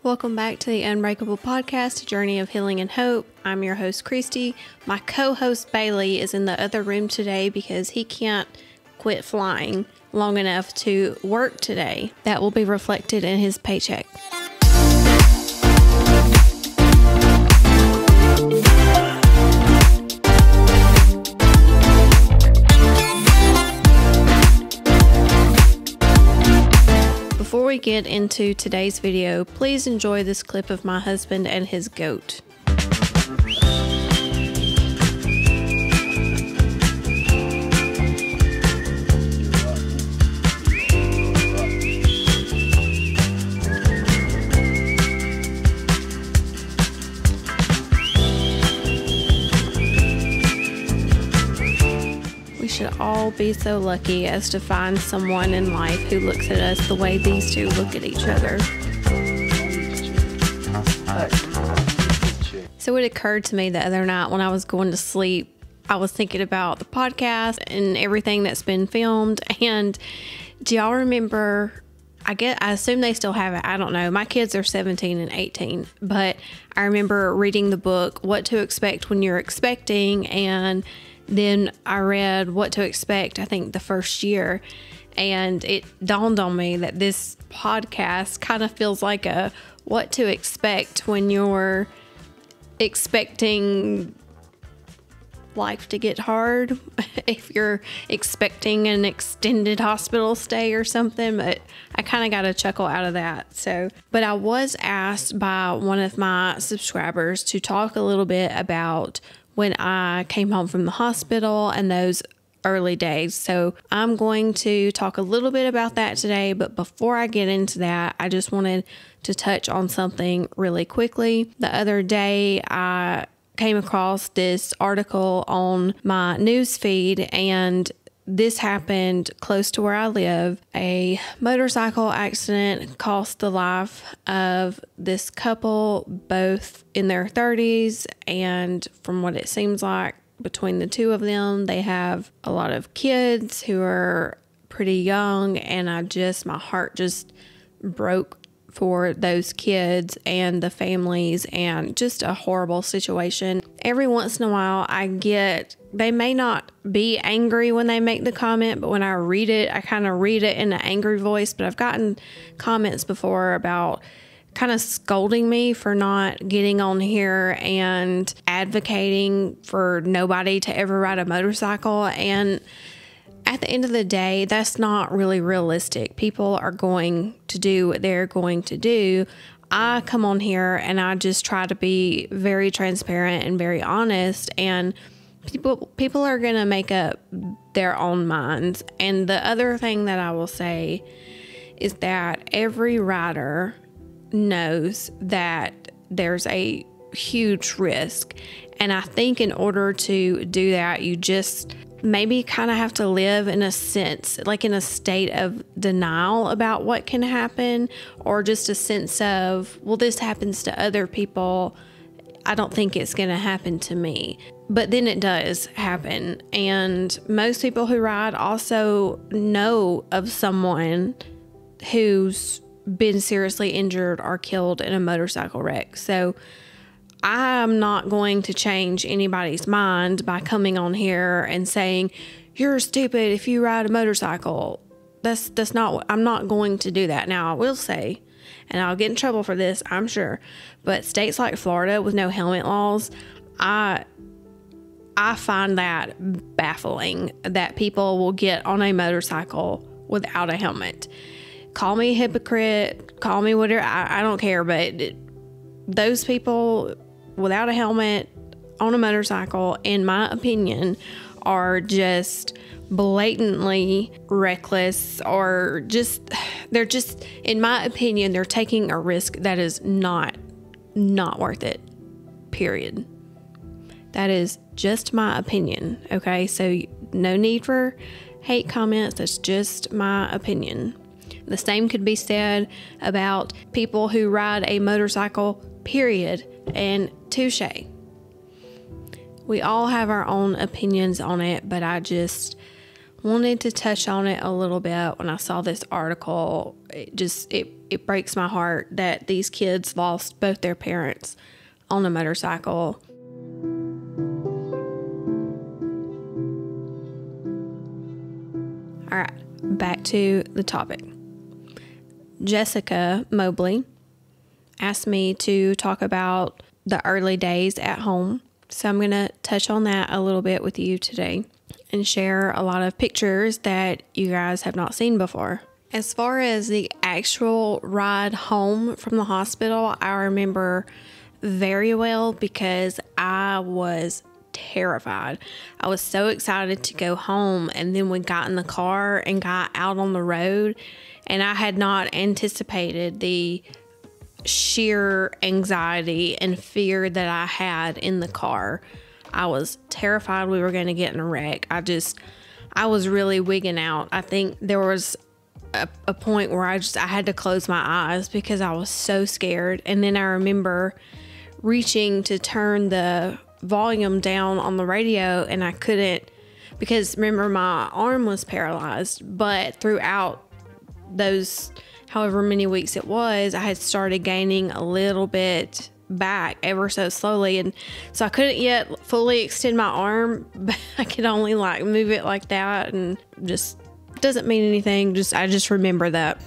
Welcome back to the Unbreakable Podcast, a journey of healing and hope. I'm your host, Christy. My co-host, Bailey, is in the other room today because he can't quit flying long enough to work today. That will be reflected in his paycheck. Before we get into today's video, please enjoy this clip of my husband and his goat. We should all be so lucky as to find someone in life who looks at us the way these two look at each other. So it occurred to me the other night when I was going to sleep, I was thinking about the podcast and everything that's been filmed. And do y'all remember, I assume they still have it. I don't know. My kids are 17 and 18, but I remember reading the book, What to Expect When You're Expecting, and then I read What to Expect, I think, the first year. And it dawned on me that this podcast kind of feels like a what to expect when you're expecting life to get hard. If you're expecting an extended hospital stay or something. But I kind of got a chuckle out of that. But I was asked by one of my subscribers to talk a little bit about when I came home from the hospital and those early days. So I'm going to talk a little bit about that today, but before I get into that, I just wanted to touch on something really quickly. The other day, I came across this article on my news feed, and this happened close to where I live. A motorcycle accident cost the life of this couple, both in their 30s, and from what it seems like, between the two of them, they have a lot of kids who are pretty young, and my heart just broke for those kids and the families, and just a horrible situation. Every once in a while, they may not be angry when they make the comment, but when I read it, I kind of read it in an angry voice. But I've gotten comments before about kind of scolding me for not getting on here and advocating for nobody to ever ride a motorcycle. And at the end of the day, that's not really realistic. People are going to do what they're going to do. I come on here and I just try to be very transparent and very honest, and people are going to make up their own minds. And the other thing that I will say is that every rider knows that there's a huge risk. And I think in order to do that, you just maybe kind of have to live in a sense, like in a state of denial about what can happen, or just a sense of, well, this happens to other people, I don't think it's going to happen to me. But then it does happen. And most people who ride also know of someone who's been seriously injured or killed in a motorcycle wreck. So I'm not going to change anybody's mind by coming on here and saying, you're stupid if you ride a motorcycle. That's not what, I'm not going to do that. Now I will say, and I'll get in trouble for this, I'm sure, but states like Florida with no helmet laws, I find that baffling that people will get on a motorcycle without a helmet. Call me a hypocrite, call me whatever, I don't care, but those people without a helmet on a motorcycle, in my opinion, are just blatantly reckless, or they're just, in my opinion, they're taking a risk that is not worth it, period. That is just my opinion, okay? So no need for hate comments, that's just my opinion. The same could be said about people who ride a motorcycle, period, and touche. We all have our own opinions on it, but I just wanted to touch on it a little bit when I saw this article. it breaks my heart that these kids lost both their parents on a motorcycle. All right, back to the topic. Jessica Mobley asked me to talk about the early days at home. So I'm going to touch on that a little bit with you today and share a lot of pictures that you guys have not seen before. As far as the actual ride home from the hospital, I remember very well because I was terrified. I was so excited to go home, and then we got in the car and got out on the road, and I had not anticipated the sheer anxiety and fear that I had in the car. I was terrified we were going to get in a wreck. I was really wigging out. I think there was a point where I had to close my eyes because I was so scared. And then I remember reaching to turn the volume down on the radio, and I couldn't, because remember, my arm was paralyzed. But throughout those however many weeks it was, I had started gaining a little bit back ever so slowly, and so I couldn't yet fully extend my arm, but I could only like move it like that, and just doesn't mean anything. I just remember that.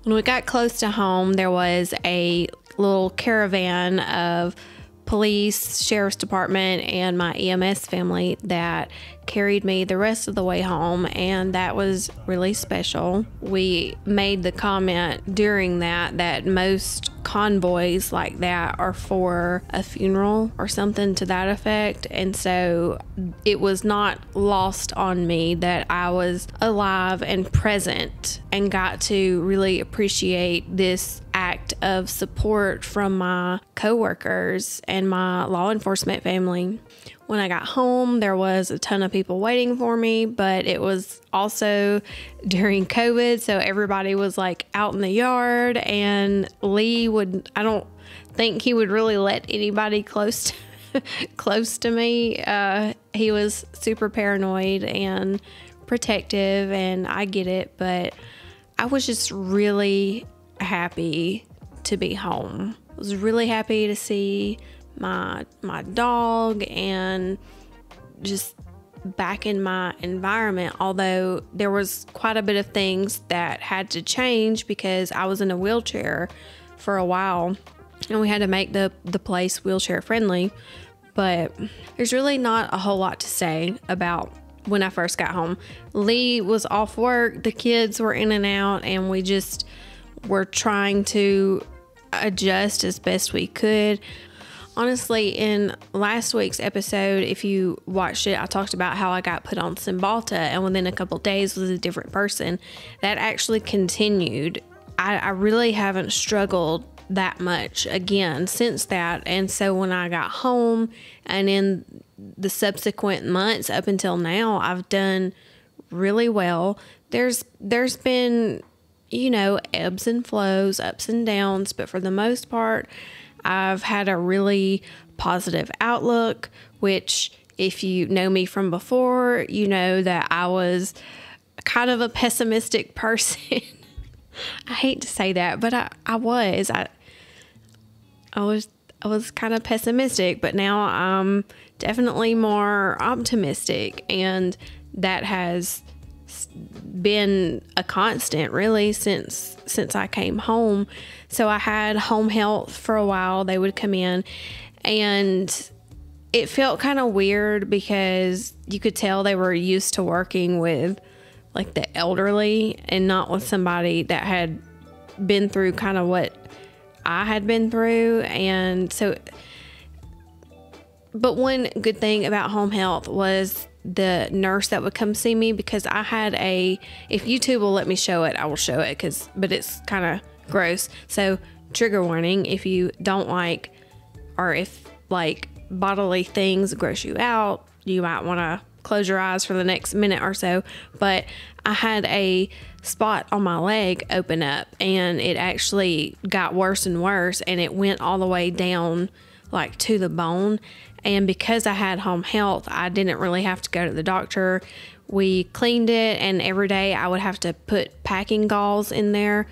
When we got close to home, there was a little caravan of police, sheriff's department, and my EMS family that carried me the rest of the way home, and that was really special. We made the comment during that most convoys like that are for a funeral or something to that effect, and so it was not lost on me that I was alive and present and got to really appreciate this act of support from my coworkers and my law enforcement family. When I got home, there was a ton of people waiting for me, but it was also during COVID, so everybody was like out in the yard, and I don't think he would really let anybody close to me. He was super paranoid and protective, and I get it, but I was just really happy to be home. I was really happy to see my dog and just back in my environment, although there was quite a bit of things that had to change because I was in a wheelchair for a while and we had to make the place wheelchair friendly. But there's really not a whole lot to say about when I first got home. Lee was off work, the kids were in and out, and we just were trying to adjust as best we could. Honestly, in last week's episode, if you watched it, I talked about how I got put on Cymbalta and within a couple days was a different person. That actually continued. I really haven't struggled that much again since that. And so when I got home and in the subsequent months up until now, I've done really well. There's been, ebbs and flows, ups and downs, but for the most part, I've had a really positive outlook, which if you know me from before, you know that I was kind of a pessimistic person. I hate to say that, but I was kind of pessimistic, but now I'm definitely more optimistic, and that has been a constant really since I came home. So I had home health for a while. They would come in, and it felt kind of weird because you could tell they were used to working with like the elderly and not with somebody that had been through kind of what I had been through. And so, but one good thing about home health was the nurse that would come see me, because I had if YouTube will let me show it, I will show it, but it's kind of gross. So trigger warning, if you don't like, or if like bodily things gross you out, you might want to close your eyes for the next minute or so. But I had a spot on my leg open up, and it actually got worse and worse, and it went all the way down like to the bone. And because I had home health, I didn't really have to go to the doctor. we cleaned it, and every day I would have to put packing gauze in there,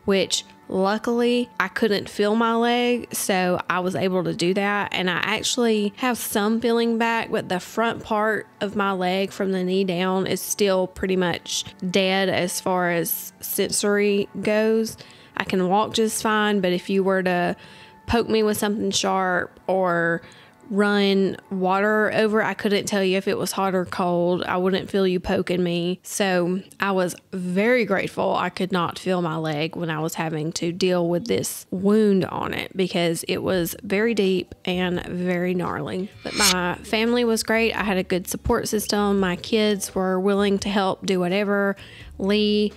which luckily I couldn't feel my leg, so I was able to do that. And I actually have some feeling back, but the front part of my leg from the knee down is still pretty much dead as far as sensory goes. I can walk just fine, but if you were to poke me with something sharp or run water over, I couldn't tell you if it was hot or cold. I wouldn't feel you poking me. So I was very grateful I could not feel my leg when I was having to deal with this wound on it, because it was very deep and very gnarly. But my family was great. I had a good support system. My kids were willing to help do whatever. Lee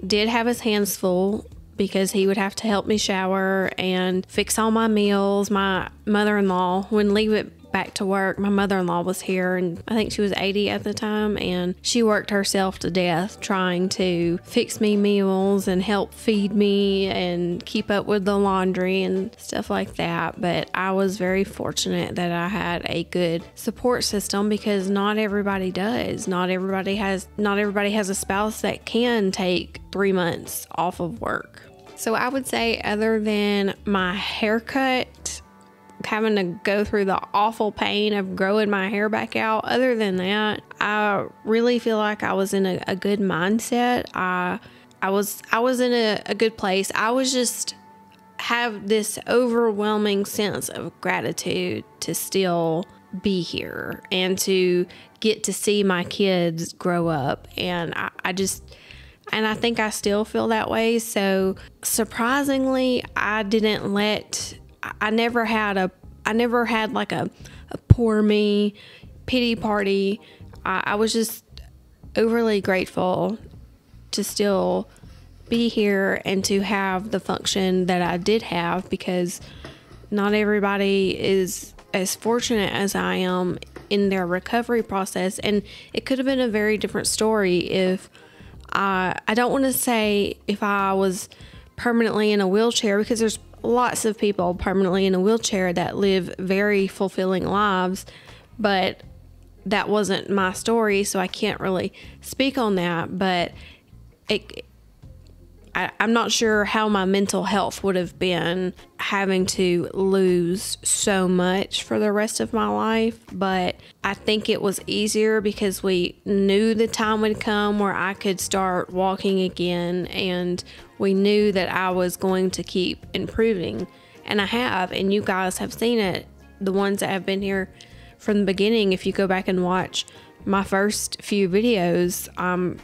did have his hands full, because he would have to help me shower and fix all my meals. My mother-in-law, when Lee went back to work, my mother-in-law was here, and I think she was 80 at the time, and she worked herself to death trying to fix me meals and help feed me and keep up with the laundry and stuff like that. But I was very fortunate that I had a good support system, because not everybody does. Not everybody has a spouse that can take 3 months off of work. So I would say, other than my haircut, having to go through the awful pain of growing my hair back out, other than that, I really feel like I was in a good mindset. I was in a good place. I was just have this overwhelming sense of gratitude to still be here and to get to see my kids grow up. And I think I still feel that way. So surprisingly, I never had like a poor me pity party. I was just overly grateful to still be here and to have the function that I did have, because not everybody is as fortunate as I am in their recovery process. And it could have been a very different story if I don't want to say if I was permanently in a wheelchair, because there's lots of people permanently in a wheelchair that live very fulfilling lives, but that wasn't my story, so I can't really speak on that. But I'm not sure how my mental health would have been having to lose so much for the rest of my life. But I think it was easier because we knew the time would come where I could start walking again, and we knew that I was going to keep improving. And I have, and you guys have seen it, the ones that have been here from the beginning. If you go back and watch my first few videos, I'm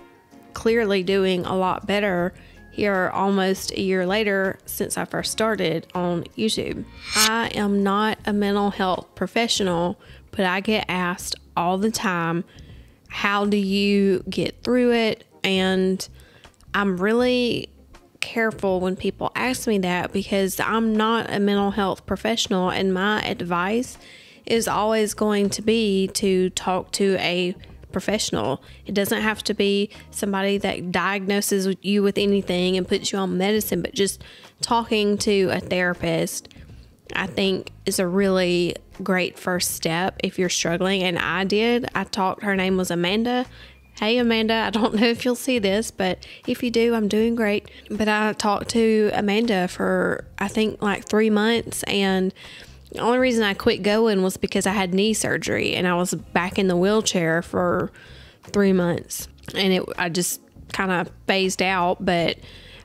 clearly doing a lot better here almost a year later since I first started on YouTube. I am not a mental health professional, but I get asked all the time, how do you get through it? And I'm really careful when people ask me that, because I'm not a mental health professional, and my advice is always going to be to talk to a professional. It doesn't have to be somebody that diagnoses you with anything and puts you on medicine, but just talking to a therapist, I think, is a really great first step if you're struggling. And I did. Her name was Amanda. Hey, Amanda, I don't know if you'll see this, but if you do, I'm doing great. But I talked to Amanda for, I think, like 3 months, and the only reason I quit going was because I had knee surgery and I was back in the wheelchair for 3 months, and I just kind of phased out, but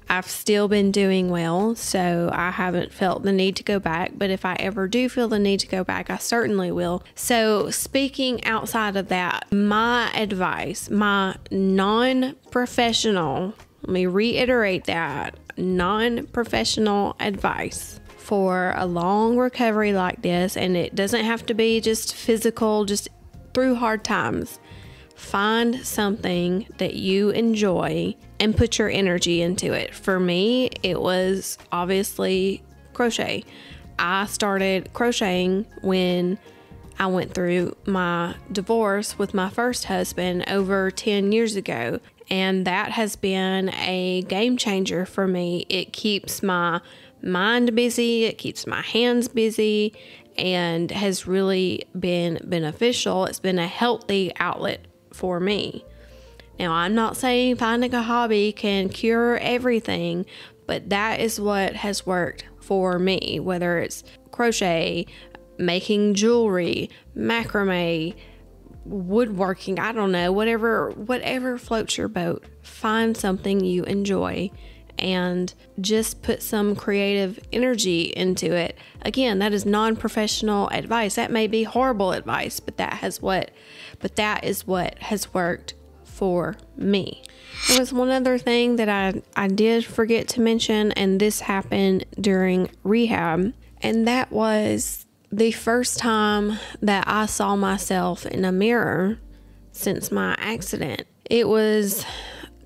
I've still been doing well, so I haven't felt the need to go back. But if I ever do feel the need to go back, I certainly will. So speaking outside of that, my advice, my non-professional, let me reiterate that, non-professional advice for a long recovery like this, and it doesn't have to be just physical, just through hard times. Find something that you enjoy and put your energy into it. For me, it was obviously crochet. I started crocheting when I went through my divorce with my first husband over 10 years ago, and that has been a game changer for me. It keeps my mind busy, it keeps my hands busy, and has really been beneficial. It's been a healthy outlet for me. Now, I'm not saying finding a hobby can cure everything, but that is what has worked for me, whether it's crochet, making jewelry, macrame, woodworking, I don't know, whatever floats your boat. Find something you enjoy and just put some creative energy into it. Again, that is non-professional advice. That may be horrible advice, but that is what has worked for me. There was one other thing that I did forget to mention, and this happened during rehab, and that was the first time that I saw myself in a mirror since my accident. It was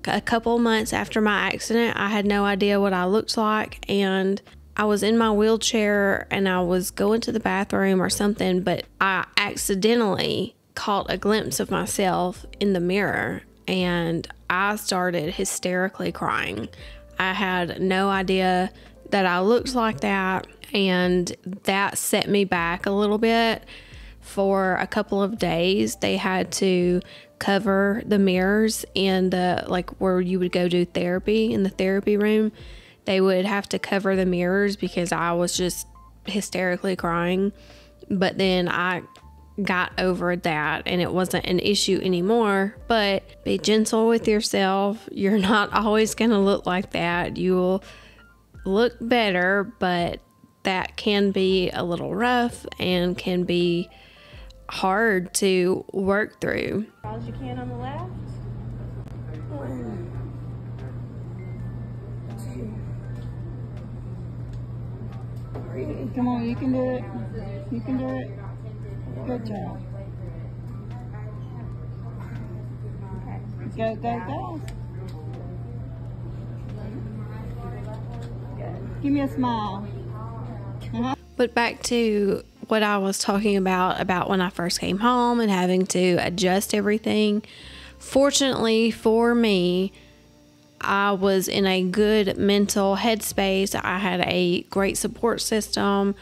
a couple months after my accident. I had no idea what I looked like, and I was in my wheelchair and I was going to the bathroom or something, but I accidentally caught a glimpse of myself in the mirror and I started hysterically crying. I had no idea that I looked like that, and that set me back a little bit. For a couple of days, they had to cover the mirrors in the, like, where you would go do therapy in the therapy room. They would have to cover the mirrors because I was just hysterically crying. But then I got over that and it wasn't an issue anymore. But be gentle with yourself. You're not always going to look like that. You will look better, but that can be a little rough and can be hard to work through. As you can on the left. 1, 2, 3. Come on, you can do it. You can do it. Good job. Go, go, go. Give me a smile. But back to what I was talking about when I first came home and having to adjust everything. Fortunately for me, I was in a good mental headspace. I had a great support system.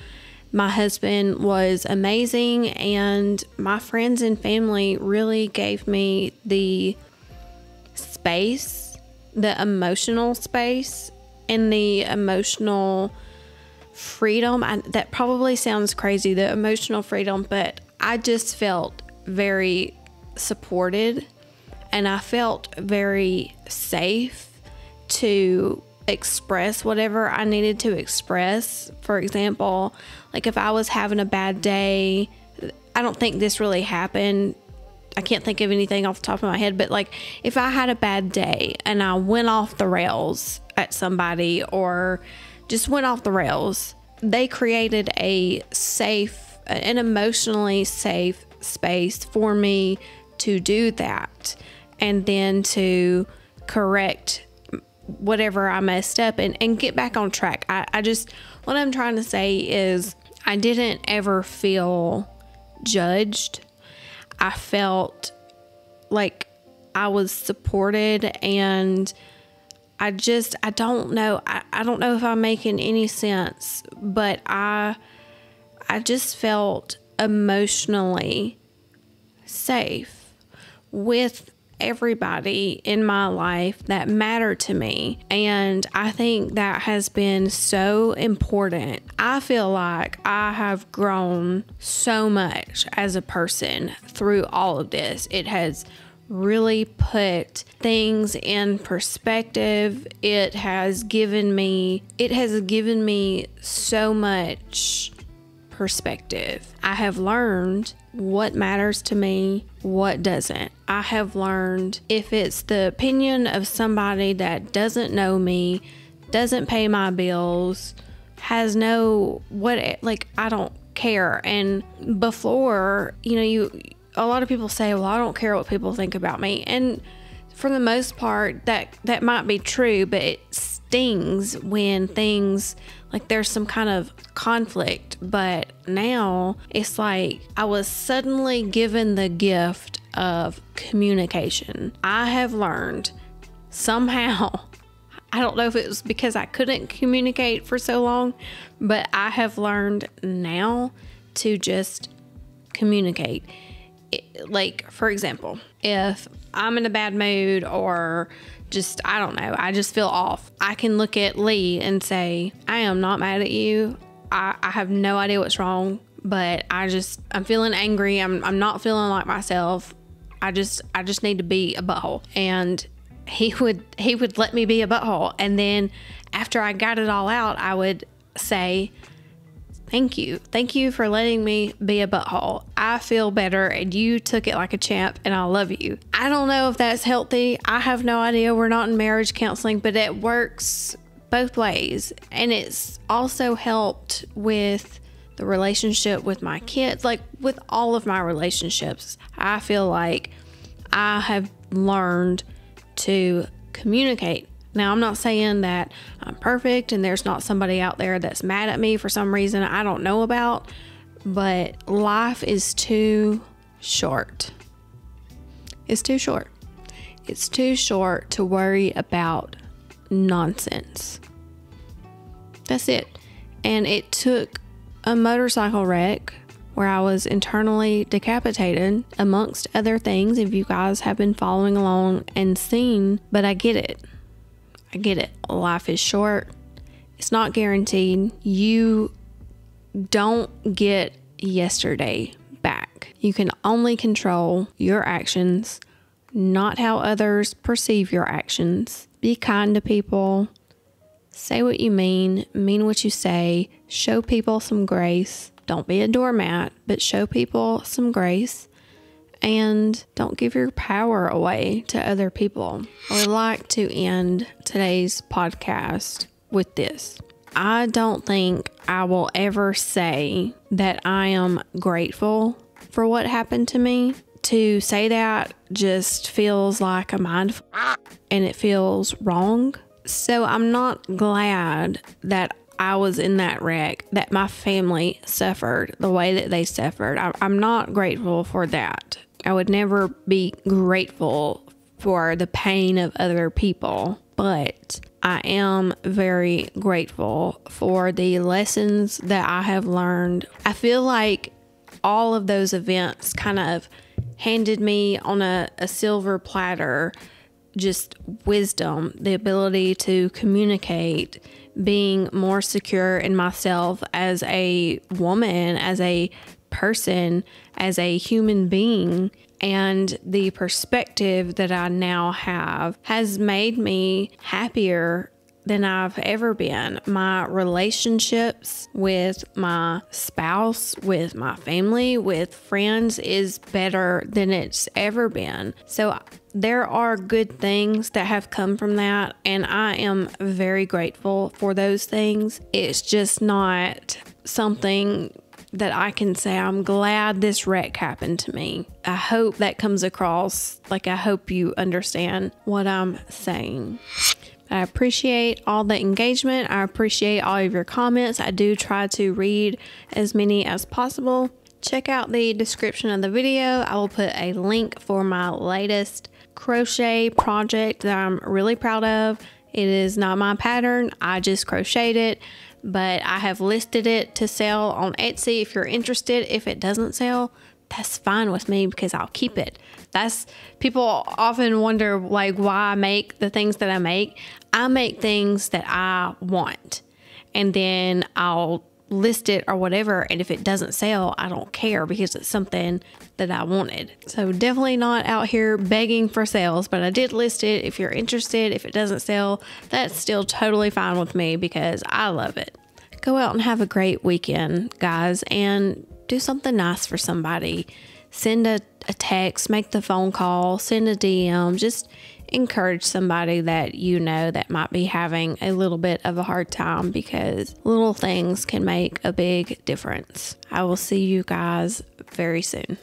My husband was amazing, and my friends and family really gave me the space, the emotional space, and the emotional freedom. That probably sounds crazy, the emotional freedom, but I just felt very supported and I felt very safe to express whatever I needed to express. For example, like if I was having a bad day, I don't think this really happened. I can't think of anything off the top of my head, but like if I had a bad day and I went off the rails at somebody or just went off the rails, they created an emotionally safe space for me to do that and then to correct whatever I messed up and get back on track. I just, what I'm trying to say is I didn't ever feel judged. I felt like I was supported, and I don't know. I don't know if I'm making any sense, but I just felt emotionally safe with everybody in my life that mattered to me. And I think that has been so important. I feel like I have grown so much as a person through all of this. It has really put things in perspective. It has given me so much perspective. I have learned what matters to me, what doesn't. I have learned if it's the opinion of somebody that doesn't know me, doesn't pay my bills, has no I don't care. And before, a lot of people say, well, I don't care what people think about me. And for the most part, that might be true, but it stings when things like there's some kind of conflict. But now it's like I was suddenly given the gift of communication. I have learned somehow, I don't know if it was because I couldn't communicate for so long, but I have learned now to just communicate. Like, for example, if I'm in a bad mood or just, I don't know, I just feel off, I can look at Lee and say, I am not mad at you. I have no idea what's wrong, but I'm feeling angry. I'm not feeling like myself. I just need to be a butthole. And he would let me be a butthole. And then after I got it all out, I would say, thank you for letting me be a butthole. I feel better and you took it like a champ and I love you. I don't know if that's healthy. I have no idea. We're not in marriage counseling, but it works both ways. And it's also helped with the relationship with my kids, like with all of my relationships. I feel like I have learned to communicate. Now, I'm not saying that I'm perfect and there's not somebody out there that's mad at me for some reason I don't know about, but life is too short. It's too short. It's too short to worry about nonsense. That's it. And it took a motorcycle wreck where I was internally decapitated, amongst other things, if you guys have been following along and seen, but I get it. I get it. Life is short. It's not guaranteed. You don't get yesterday back. You can only control your actions, not how others perceive your actions. Be kind to people. Say what you mean what you say. Show people some grace. Don't be a doormat, but show people some grace. And don't give your power away to other people. I would like to end today's podcast with this. I don't think I will ever say that I am grateful for what happened to me. To say that just feels like a mind and it feels wrong. So I'm not glad that I was in that wreck, that my family suffered the way that they suffered. I'm not grateful for that. I would never be grateful for the pain of other people, but I am very grateful for the lessons that I have learned. I feel like all of those events kind of handed me on a silver platter just wisdom, the ability to communicate, being more secure in myself as a woman, as a person, as a human being. And the perspective that I now have has made me happier than I've ever been. My relationships with my spouse, with my family, with friends is better than it's ever been. So there are good things that have come from that, and I am very grateful for those things. It's just not something that I can say, I'm glad this wreck happened to me. I hope that comes across. Like, I hope you understand what I'm saying. I appreciate all the engagement. I appreciate all of your comments. I do try to read as many as possible. Check out the description of the video. I will put a link for my latest crochet project that I'm really proud of. It is not my pattern. I just crocheted it, but I have listed it to sell on Etsy if you're interested. If it doesn't sell, that's fine with me because I'll keep it. People often wonder like why I make the things that I make. I make things that I want, and then I'll list it or whatever. And if it doesn't sell, I don't care because it's something that I wanted. So definitely not out here begging for sales, but I did list it. If you're interested, if it doesn't sell, that's still totally fine with me because I love it. Go out and have a great weekend, guys, and do something nice for somebody. Send a text, make the phone call, send a DM, just encourage somebody that you know that might be having a little bit of a hard time, because little things can make a big difference. I will see you guys very soon.